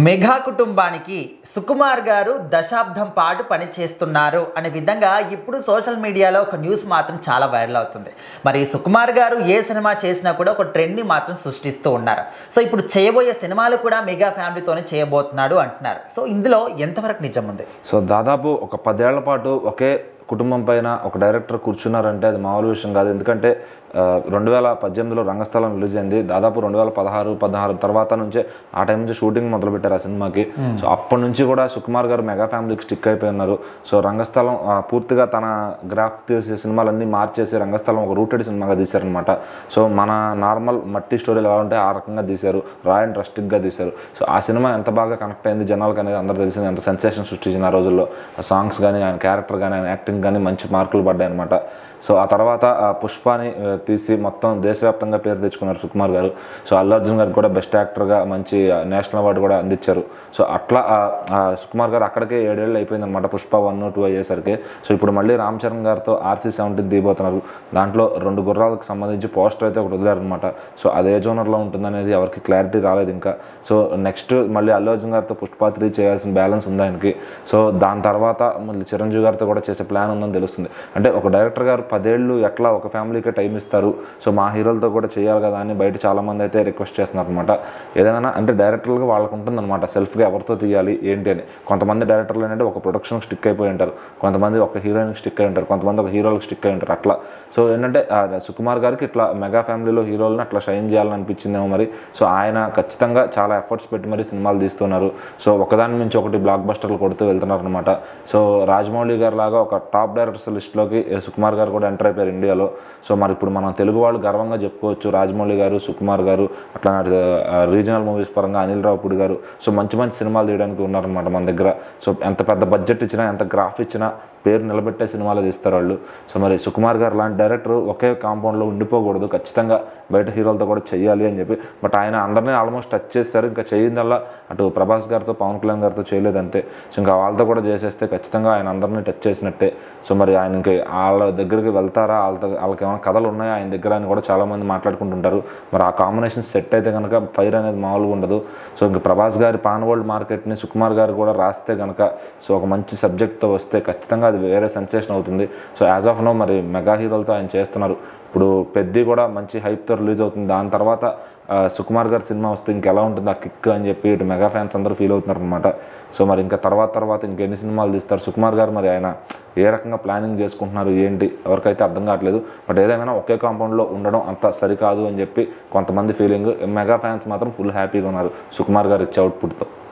Mega కుటుంబానికి సుకుమార్ గారు దశాబ్దం పాటు పనిచేస్తున్నారు అనే విధంగా ఇప్పుడు సోషల్ మీడియాలో ఒక న్యూస్ మాత్రం చాలా వైరల్ అవుతుంది. మరి సుకుమార్ గారు ఏ సినిమా చేసినా కూడా ఒక ట్రెండ్ని మాత్రం సృష్టిస్తూ ఉన్నారు. సో ఇప్పుడు చేయబోయే సినిమాలు కూడా మెగా ఫ్యామిలీతోనే చేయబోతున్నాడు అంటున్నారు. సో ఇందులో ఎంతవరకు నిజం ఉంది? సో దాదాపు ఒక 10 ఏళ్ల పాటు ఒకే కుటుంబం పైన ఒక డైరెక్టర్ కూర్చున్నారంటే అది మామూలు విషయం కాదు. ఎందుకంటే 2018లో రంగస్థలం రిలీజ్ అయింది. దాదాపు 2016 తర్వాత నుంచే ఆ టైం నుంచి షూటింగ్ మొదలుపెట్టారు ఆ సినిమాకి. సో అప్పటి నుంచి కూడా సుకుమార్ గారు మెగా ఫ్యామిలీకి స్టిక్ అయిపోయి ఉన్నారు. సో రంగస్థలం పూర్తిగా తన గ్రాఫ్ తీసే సినిమాలన్నీ మార్చేసి రంగస్థలం ఒక రూటెడ్ సినిమాగా తీశారనమాట. సో మన నార్మల్ మట్టి స్టోరీలు ఎలా ఉంటే ఆ రకంగా తీశారు, రా అండ్ రస్టిక్గా తీశారు. సో ఆ సినిమా ఎంత బాగా కనెక్ట్ అయింది జనాలకు అనేది అందరూ తెలిసింది. ఎంత సెన్సేషన్ సృష్టించింది ఆ రోజుల్లో. సాంగ్స్ కానీ, ఆయన క్యారెక్టర్ కానీ, ఆయన యాక్టింగ్ కానీ మంచి మార్కులు పడ్డాయి అనమాట. సో ఆ తర్వాత పుష్పాని తీసి మొత్తం దేశవ్యాప్తంగా పేరు తెచ్చుకున్నారు సుకుమార్ గారు. సో అల్లు అర్జున్ గారికి కూడా బెస్ట్ యాక్టర్గా మంచి నేషనల్ అవార్డు కూడా అందించారు. సో అట్లా సుకుమార్ గారు అక్కడికే 7 ఏళ్ళు అయిపోయింది అనమాట పుష్ప 1, 2 అయ్యేసరికి. సో ఇప్పుడు మళ్ళీ రామ్ చరణ్ గారితో RC-17 తీయబోతున్నారు. దాంట్లో 2 గుర్రాలకు సంబంధించి పోస్టర్ అయితే ఒకటి వదిలారనమాట. సో అదే జోనర్లో ఉంటుందనేది ఎవరికి క్లారిటీ రాలేదు ఇంకా. సో నెక్స్ట్ మళ్ళీ అల్లు అర్జున్ గారితో పుష్ప 3 చేయాల్సిన బ్యాలెన్స్ ఉంది ఆయనకి. సో దాని తర్వాత మళ్ళీ చిరంజీవి గారితో కూడా చేసే ప్లాన్ ఉందని తెలుస్తుంది. అంటే ఒక డైరెక్టర్ గారు 10 ఏళ్ళు ఎట్లా ఒక ఫ్యామిలీకే టైం ఇస్తారు, సో మా హీరోలతో కూడా చేయాలి కదా అని బయట చాలామంది అయితే రిక్వెస్ట్ చేస్తున్నారు అనమాట. ఏదైనా అంటే డైరెక్టర్లుగా వాళ్ళకు ఉంటుందన్నమాట సెల్ఫ్గా ఎవరితో తీయాలి ఏంటి అని. కొంతమంది డైరెక్టర్లు ఏంటంటే ఒక ప్రొడక్షన్కి స్టిక్ అయిపోయి ఉంటారు, కొంతమంది ఒక హీరోయిన్కి స్టిక్ అయి ఉంటారు, కొంతమంది ఒక హీరోలకు స్టిక్ అయి ఉంటారు అట్లా. సో ఏంటంటే సుకుమార్ గారికి ఇట్లా మెగా ఫ్యామిలీలో హీరోలను అట్లా షైన్ చేయాలని అనిపించిందేమో మరి. సో ఆయన ఖచ్చితంగా చాలా ఎఫర్ట్స్ పెట్టి మరి సినిమాలు తీస్తున్నారు. సో ఒకదాని నుంచి ఒకటి బ్లాక్ బస్టర్లు కొడుతూ వెళ్తున్నారు అనమాట. సో రాజమౌళి గారు లాగా ఒక టాప్ డైరెక్టర్స్ లిస్ట్లోకి సుకుమార్ గారు కూడా ఎంటర్ అయిపోయారు ఇండియాలో. సో మరి ఇప్పుడు మనం తెలుగు వాళ్ళు గర్వంగా చెప్పుకోవచ్చు రాజమౌళి గారు, సుకుమార్ గారు, అట్లా రీజనల్ మూవీస్ పరంగా అనిల్ రావుపూడి గారు. సో మంచి మంచి సినిమాలు తీయడానికి ఉన్నారనమాట మన దగ్గర. సో ఎంత పెద్ద బడ్జెట్ ఇచ్చినా, ఎంత గ్రాఫ్ ఇచ్చినా పేరు నిలబెట్టే సినిమాలు తీస్తారు వాళ్ళు. సో మరి సుకుమార్ గారు లాంటి డైరెక్టర్ ఒకే కాంపౌండ్లో ఉండిపోకూడదు, ఖచ్చితంగా బయట హీరోలతో కూడా చెయ్యాలి అని చెప్పి. బట్ ఆయన అందరినీ ఆల్మోస్ట్ టచ్ చేస్తారు. ఇంకా చేయిందల్లా అటు ప్రభాస్ గారితో, పవన్ కళ్యాణ్ గారితో చేయలేదంతే. సో ఇంకా వాళ్ళతో కూడా చేసేస్తే ఖచ్చితంగా ఆయన అందరినీ టచ్ చేసినట్టే. సో మరి ఆయన ఇంక వాళ్ళ దగ్గరికి వెళ్తారా, వాళ్ళకి ఏమైనా కథలు ఉన్నాయా ఆయన దగ్గర అని కూడా చాలామంది మాట్లాడుకుంటుంటారు. మరి ఆ కాంబినేషన్ సెట్ అయితే కనుక ఫైర్ అనేది మామూలుగా ఉండదు. సో ఇంక ప్రభాస్ గారి పాన్ వరల్డ్ మార్కెట్ని సుకుమార్ గారు కూడా రాస్తే కనుక, సో ఒక మంచి సబ్జెక్ట్తో వస్తే ఖచ్చితంగా అది వేరే సెన్సేషన్ అవుతుంది. సో యాజ్ ఆఫ్ నో మరి మెగా హీరోలతో ఆయన చేస్తున్నారు. ఇప్పుడు పెద్ది కూడా మంచి హైప్తో రిలీజ్ అవుతుంది. దాని తర్వాత సుకుమార్ గారి సినిమా వస్తే ఇంకెలా ఉంటుంది ఆ కిక్ అని చెప్పి ఇటు మెగా ఫ్యాన్స్ అందరూ ఫీల్ అవుతున్నారు అనమాట. సో మరి ఇంకా తర్వాత ఇంకెన్ని సినిమాలు తీస్తారు సుకుమార్ గారు, మరి ఆయన ఏ రకంగా ప్లానింగ్ చేసుకుంటున్నారు ఏంటి ఎవరికైతే అర్థం కావట్లేదు. బట్ ఏదేమైనా ఒకే కాంపౌండ్లో ఉండడం అంత సరికాదు అని చెప్పి కొంతమంది ఫీలింగ్. మెగా ఫ్యాన్స్ మాత్రం ఫుల్ హ్యాపీగా ఉన్నారు సుకుమార్ గారు ఇచ్చే అవుట్పుట్తో.